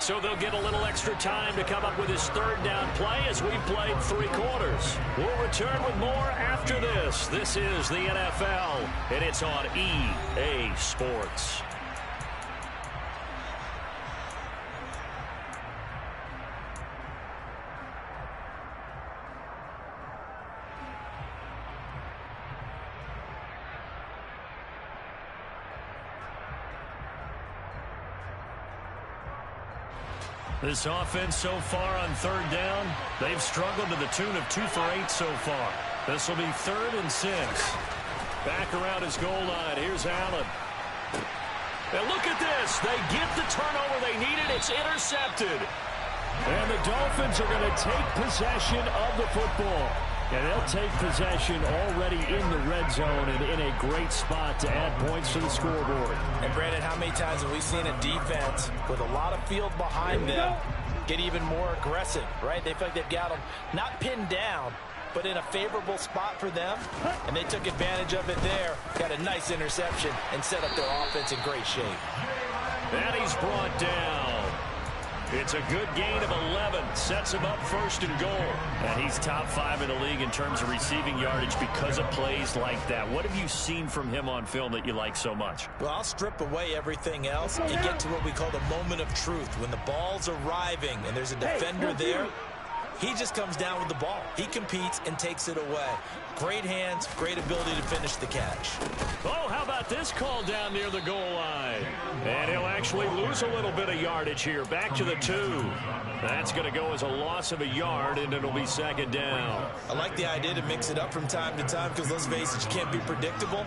So they'll get a little extra time to come up with his 3rd down play as we've played 3 quarters. We'll return with more after this. This is the NFL, and it's on EA Sports. This offense so far on 3rd down, they've struggled to the tune of 2 for 8 so far. This will be 3rd and 6. Back around his goal line. Here's Allen. And look at this. They get the turnover they needed. It's intercepted. And the Dolphins are going to take possession of the football. And they'll take possession already in the red zone and in a great spot to add points to the scoreboard. And Brandon, how many times have we seen a defense with a lot of field behind them get even more aggressive, right? They feel like they've got them not pinned down, but in a favorable spot for them. And they took advantage of it there, got a nice interception, and set up their offense in great shape. And he's brought down. It's a good gain of 11. Sets him up 1st and goal. And he's top 5 in the league in terms of receiving yardage because of plays like that. What have you seen from him on film that you like so much? Well, I'll strip away everything else and get to what we call the moment of truth. When the ball's arriving and there's a defender there, he just comes down with the ball. He competes and takes it away. Great hands, great ability to finish the catch. Oh, how about this call down near the goal line? And he'll actually lose a little bit of yardage here. Back to the 2. That's going to go as a loss of a yard, and it'll be 2nd down. I like the idea to mix it up from time to time because, let's face it, you can't be predictable.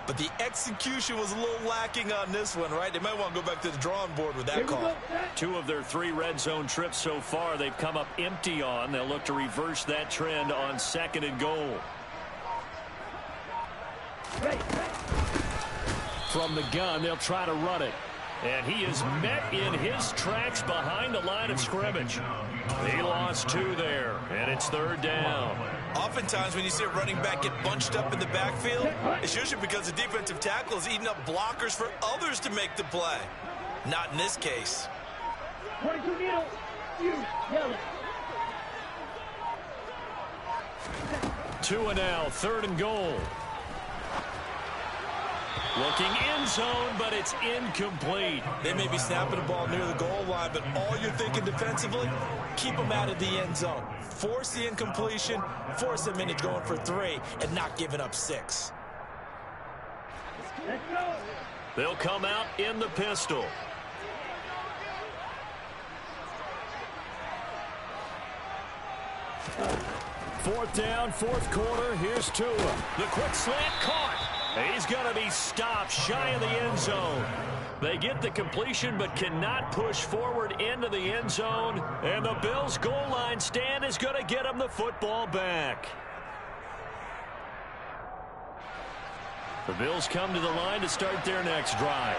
But the execution was a little lacking on this one, right? They might want to go back to the drawing board with that call. 2 of their 3 red zone trips so far they've come up empty on. They'll look to reverse that trend on 2nd and goal. From the gun, they'll try to run it. And he is met in his tracks behind the line of scrimmage. He lost 2 there, and it's 3rd down. Oftentimes when you see a running back get bunched up in the backfield, it's usually because the defensive tackle is eating up blockers for others to make the play. Not in this case. 22 needle. You yellow. 2 and now, 3rd and goal. Looking end zone, but it's incomplete. They may be snapping the ball near the goal line, but all you're thinking defensively, keep them out of the end zone. Force the incompletion, force them into going for 3, and not giving up 6. Let's go. They'll come out in the pistol. Fourth down, 4th quarter. Here's Tua. The quick slant caught. He's going to be stopped shy of the end zone. They get the completion but cannot push forward into the end zone. And the Bills' goal line stand is going to get them the football back. The Bills come to the line to start their next drive.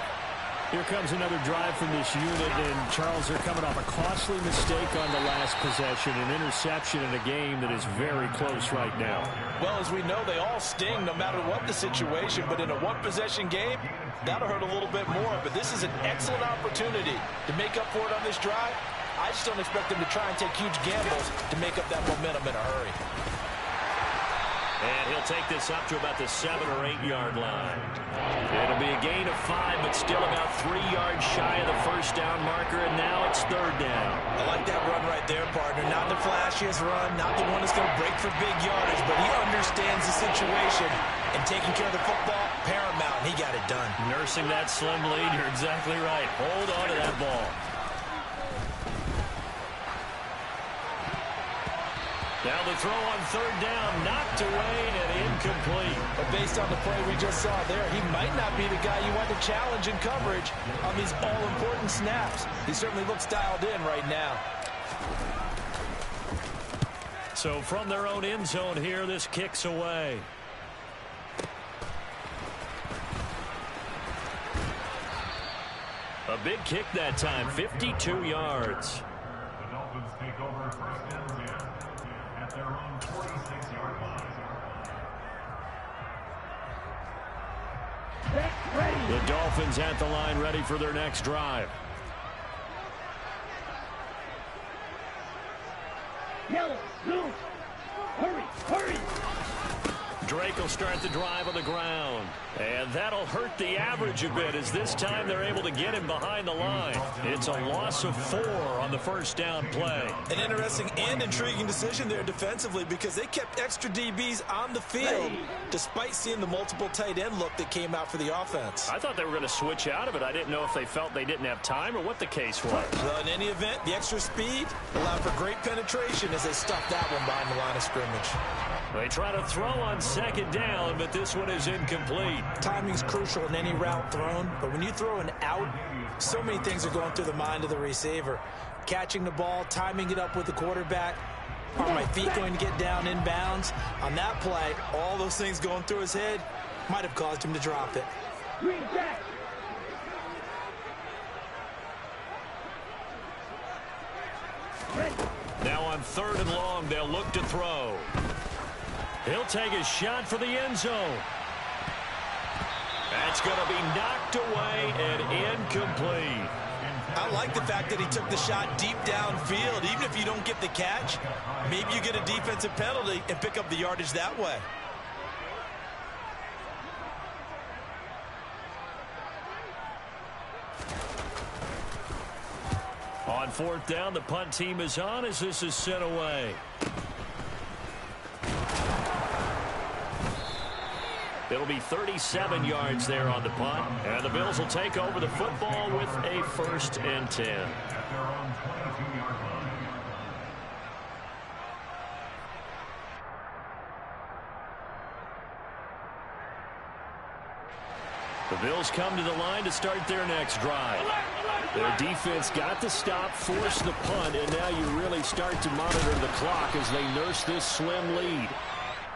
Here comes another drive from this unit, and Charles, they're coming off a costly mistake on the last possession, an interception in a game that is very close right now. Well, as we know, they all sting no matter what the situation, but in a one-possession game, that'll hurt a little bit more. But this is an excellent opportunity to make up for it on this drive. I just don't expect them to try and take huge gambles to make up that momentum in a hurry. And he'll take this up to about the 7 or 8 yard line. It'll be a gain of 5, but still about 3 yards shy of the first down marker, and now it's 3rd down. I like that run right there, partner. Not the flashiest run, not the one that's going to break for big yardage, but he understands the situation, and taking care of the football, paramount, and he got it done. Nursing that slim lead, you're exactly right. Hold on to that ball. Now the throw on 3rd down, knocked away and incomplete. But based on the play we just saw there, he might not be the guy you want to challenge in coverage on these all-important snaps. He certainly looks dialed in right now. So from their own end zone here, this kicks away. A big kick that time, 52 yards. The Dolphins take over 1st and 10 at their own 46-yard line. The Dolphins at the line, ready for their next drive. Yellow, blue. Hurry, hurry. Drake will start the drive on the ground. And that'll hurt the average a bit, as this time they're able to get him behind the line. It's a loss of 4 on the first down play. An interesting and intriguing decision there defensively, because they kept extra DBs on the field despite seeing the multiple tight end look that came out for the offense. I thought they were going to switch out of it. I didn't know if they felt they didn't have time or what the case was. Well, in any event, the extra speed allowed for great penetration as they stuffed that one behind the line of scrimmage. They try to throw on 2nd down, but this one is incomplete. Timing's crucial in any route thrown, but when you throw an out, so many things are going through the mind of the receiver. Catching the ball, timing it up with the quarterback. Are my feet going to get down in bounds? On that play, all those things going through his head might have caused him to drop it. Green jack. Now on 3rd and long, they'll look to throw. He'll take a shot for the end zone. That's going to be knocked away and incomplete. I like the fact that he took the shot deep downfield. Even if you don't get the catch, maybe you get a defensive penalty and pick up the yardage that way. On 4th down, the punt team is on as this is sent away. It'll be 37 yards there on the punt, and the Bills will take over the football with a 1st and 10. At their own 22-yard line. The Bills come to the line to start their next drive. Their defense got the stop, forced the punt, and now you really start to monitor the clock as they nurse this slim lead.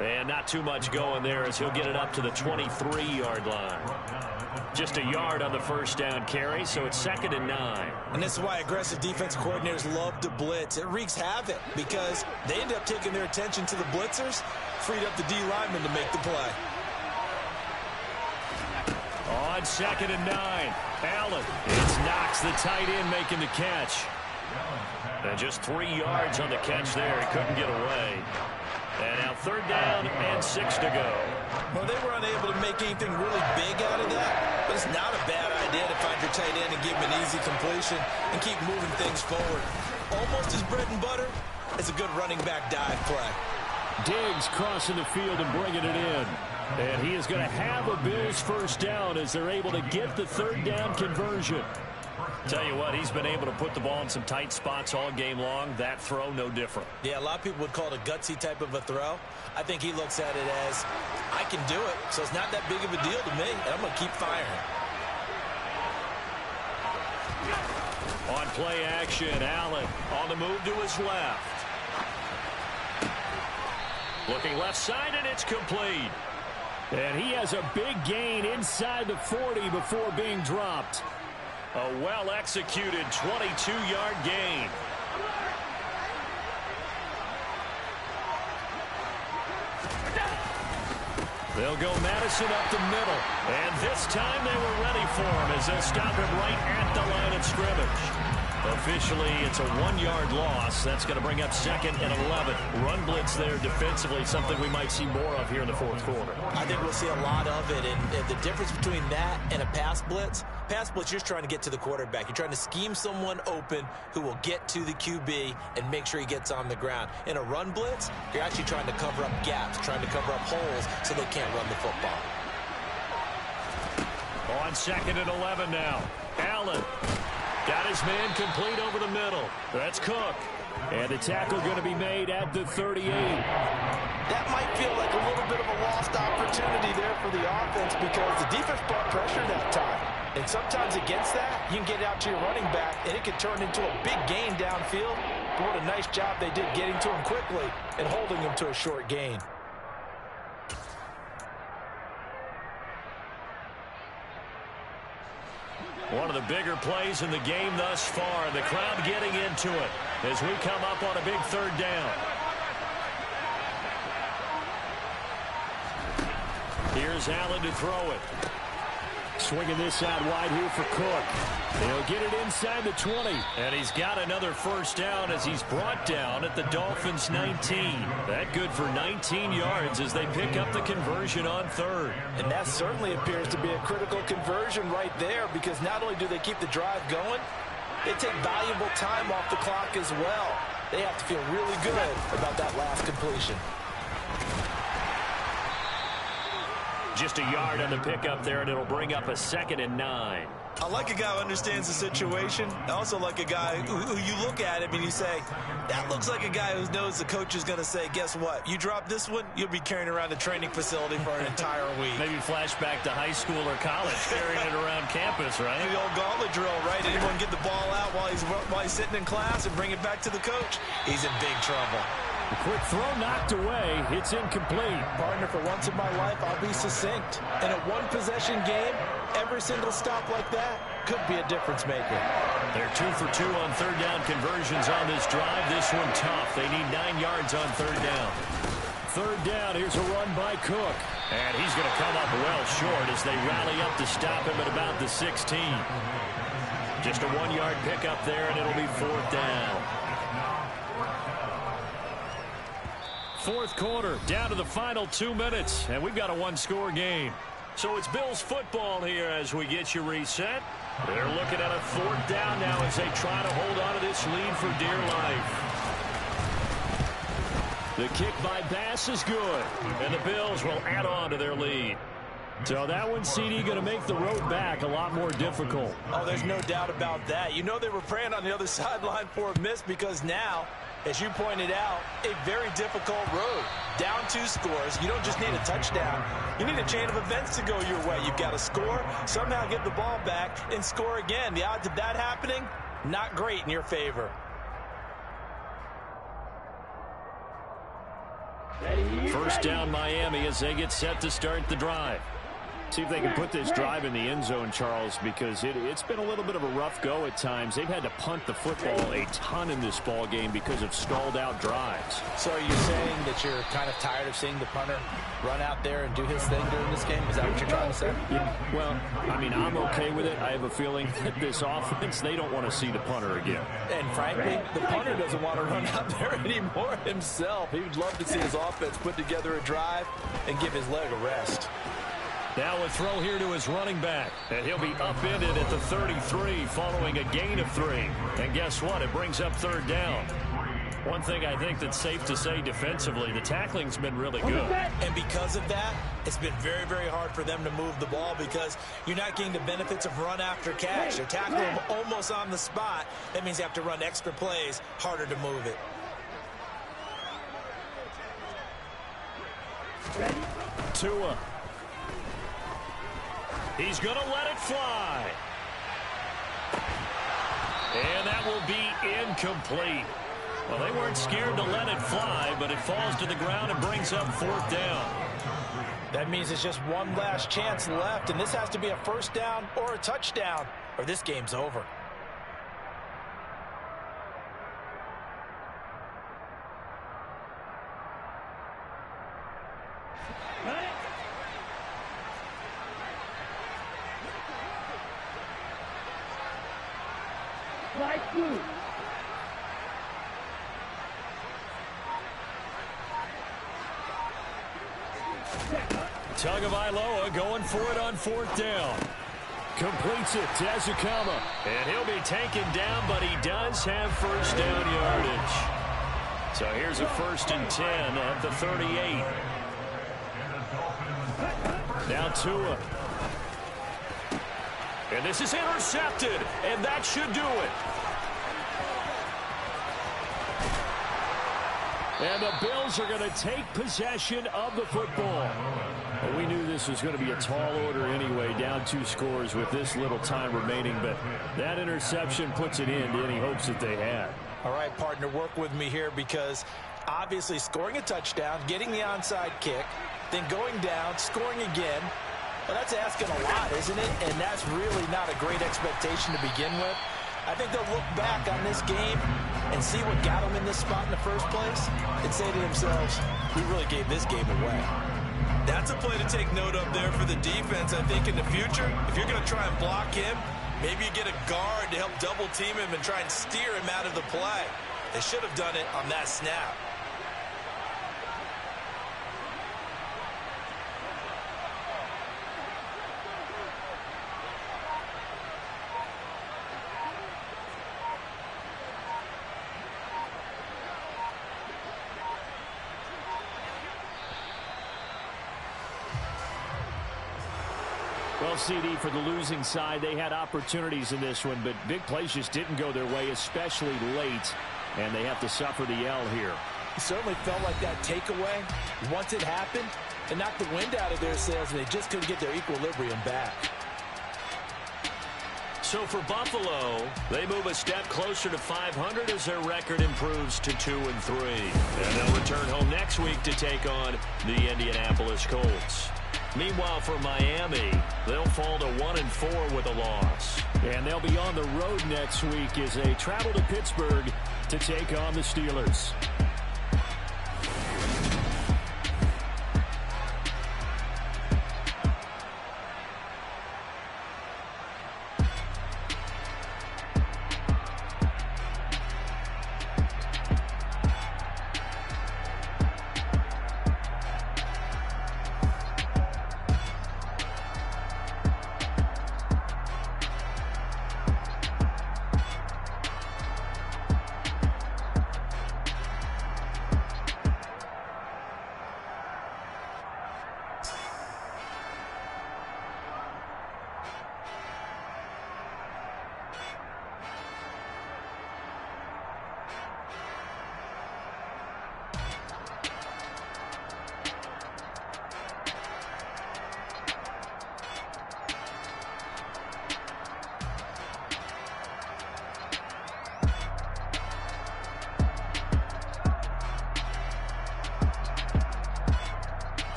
And not too much going there as he'll get it up to the 23-yard line. Just a yard on the first down carry, so it's 2nd and 9. And this is why aggressive defense coordinators love to blitz. It wreaks havoc because they end up taking their attention to the blitzers, freed up the D lineman to make the play. On 2nd and 9, Allen. It's Knox, the tight end, making the catch. And just 3 yards on the catch there. He couldn't get away. And now 3rd down and 6 to go. Well, they were unable to make anything really big out of that, but it's not a bad idea to find your tight end and give him an easy completion and keep moving things forward. Almost as bread and butter as a good running back dive play. Diggs crossing the field and bringing it in. And he is going to have a Bills first down as they're able to get the 3rd down conversion. Tell you what, he's been able to put the ball in some tight spots all game long. That throw, no different. Yeah, a lot of people would call it a gutsy type of a throw. I think he looks at it as, I can do it, so it's not that big of a deal to me, and I'm going to keep firing. On play action, Allen on the move to his left. Looking left side, and it's complete. And he has a big gain inside the 40 before being dropped. A well-executed 22-yard gain. They'll go Madison up the middle. And this time they were ready for him as they'll stop him right at the line of scrimmage. Officially, it's a 1-yard loss. That's going to bring up 2nd and 11. Run blitz there defensively, something we might see more of here in the 4th quarter. I think we'll see a lot of it, and the difference between that and a pass blitz, you're just trying to get to the quarterback. You're trying to scheme someone open who will get to the QB and make sure he gets on the ground. In a run blitz, you're actually trying to cover up gaps, trying to cover up holes so they can't run the football. On 2nd and 11 now. Allen. Got his man complete over the middle. That's Cook. And the tackle going to be made at the 38. That might feel like a little bit of a lost opportunity there for the offense because the defense brought pressure that time. And sometimes against that, you can get out to your running back, and it can turn into a big gain downfield. But what a nice job they did getting to him quickly and holding him to a short gain. One of the bigger plays in the game thus far, and the crowd getting into it as we come up on a big 3rd down. Here's Allen to throw it. Swinging this out wide here for Cook. He'll get it inside the 20. And he's got another first down as he's brought down at the Dolphins 19. That good for 19 yards as they pick up the conversion on 3rd. And that certainly appears to be a critical conversion right there because not only do they keep the drive going, they take valuable time off the clock as well. They have to feel really good about that last completion. Just a yard on the pickup there, and it'll bring up a 2nd and 9. I like a guy who understands the situation. I also like a guy who you look at him and you say, that looks like a guy who knows the coach is going to say, guess what? You drop this one, you'll be carrying around the training facility for an entire week. Maybe flashback to high school or college, carrying it around campus, right? The old gauntlet drill, right? Anyone get the ball out while he's sitting in class and bring it back to the coach? He's in big trouble. The quick throw knocked away. It's incomplete. Partner, for once in my life, I'll be succinct. In a one-possession game, every single stop like that could be a difference maker. They're 2 for 2 on 3rd down conversions on this drive. This one tough. They need 9 yards on 3rd down. 3rd down, here's a run by Cook. And he's going to come up well short as they rally up to stop him at about the 16. Just a 1-yard pickup there, and it'll be 4th down. 4th quarter, down to the final 2 minutes, and we've got a 1-score game. So it's Bills football here as we get you reset. They're looking at a 4th down now as they try to hold on to this lead for dear life. The kick by Bass is good, and the Bills will add on to their lead. So that one, CD, going to make the road back a lot more difficult. Oh, there's no doubt about that. You know they were praying on the other sideline for a miss because now, as you pointed out, a very difficult road. Down 2 scores. You don't just need a touchdown. You need a chain of events to go your way. You've got to score, somehow get the ball back, and score again. The odds of that happening, not great in your favor. First down Miami as they get set to start the drive. See if they can put this drive in the end zone, Charles, because it's been a little bit of a rough go at times. They've had to punt the football a ton in this ball game because of stalled out drives. So are you saying that you're kind of tired of seeing the punter run out there and do his thing during this game? Is that what you're trying to say? Yeah, well, I mean, I'm okay with it. I have a feeling that this offense, they don't want to see the punter again. And frankly, the punter doesn't want to run out there anymore himself. He would love to see his offense put together a drive and give his leg a rest. Now a throw here to his running back. And he'll be upended at the 33 following a gain of 3. And guess what? It brings up third down. One thing I think that's safe to say defensively, the tackling's been really good. And because of that, it's been very, very hard for them to move the ball because you're not getting the benefits of run after catch. They're tackling them almost on the spot. That means you have to run extra plays, harder to move it. Tua. He's going to let it fly. And that will be incomplete. Well, they weren't scared to let it fly, but it falls to the ground and brings up fourth down. That means it's just one last chance left, and this has to be a first down or a touchdown, or this game's over. Flag blue. Tagovailoa going for it on fourth down. Completes it to Azukama. And he'll be taken down, but he does have first down yardage. So here's a 1st and 10 at the 38. Now Tua. And this is intercepted, and that should do it. And the Bills are going to take possession of the football. Well, we knew this was going to be a tall order anyway, down 2 scores with this little time remaining, but that interception puts an end to any hopes that they had. All right, partner, work with me here because obviously scoring a touchdown, getting the onside kick, then going down, scoring again, well, that's asking a lot, isn't it? And that's really not a great expectation to begin with. I think they'll look back on this game and see what got them in this spot in the first place and say to themselves, we really gave this game away. That's a play to take note of there for the defense. I think in the future, if you're going to try and block him, maybe you get a guard to help double team him and try and steer him out of the play. They should have done it on that snap. Well, CD, for the losing side, they had opportunities in this one, but big plays just didn't go their way, especially late, and they have to suffer the L here. It certainly felt like that takeaway, once it happened, it knocked the wind out of their sails, and they just couldn't get their equilibrium back. So for Buffalo, they move a step closer to 500 as their record improves to 2-3. And they'll return home next week to take on the Indianapolis Colts. Meanwhile, for Miami, they'll fall to 1-4 with a loss. And they'll be on the road next week as they travel to Pittsburgh to take on the Steelers.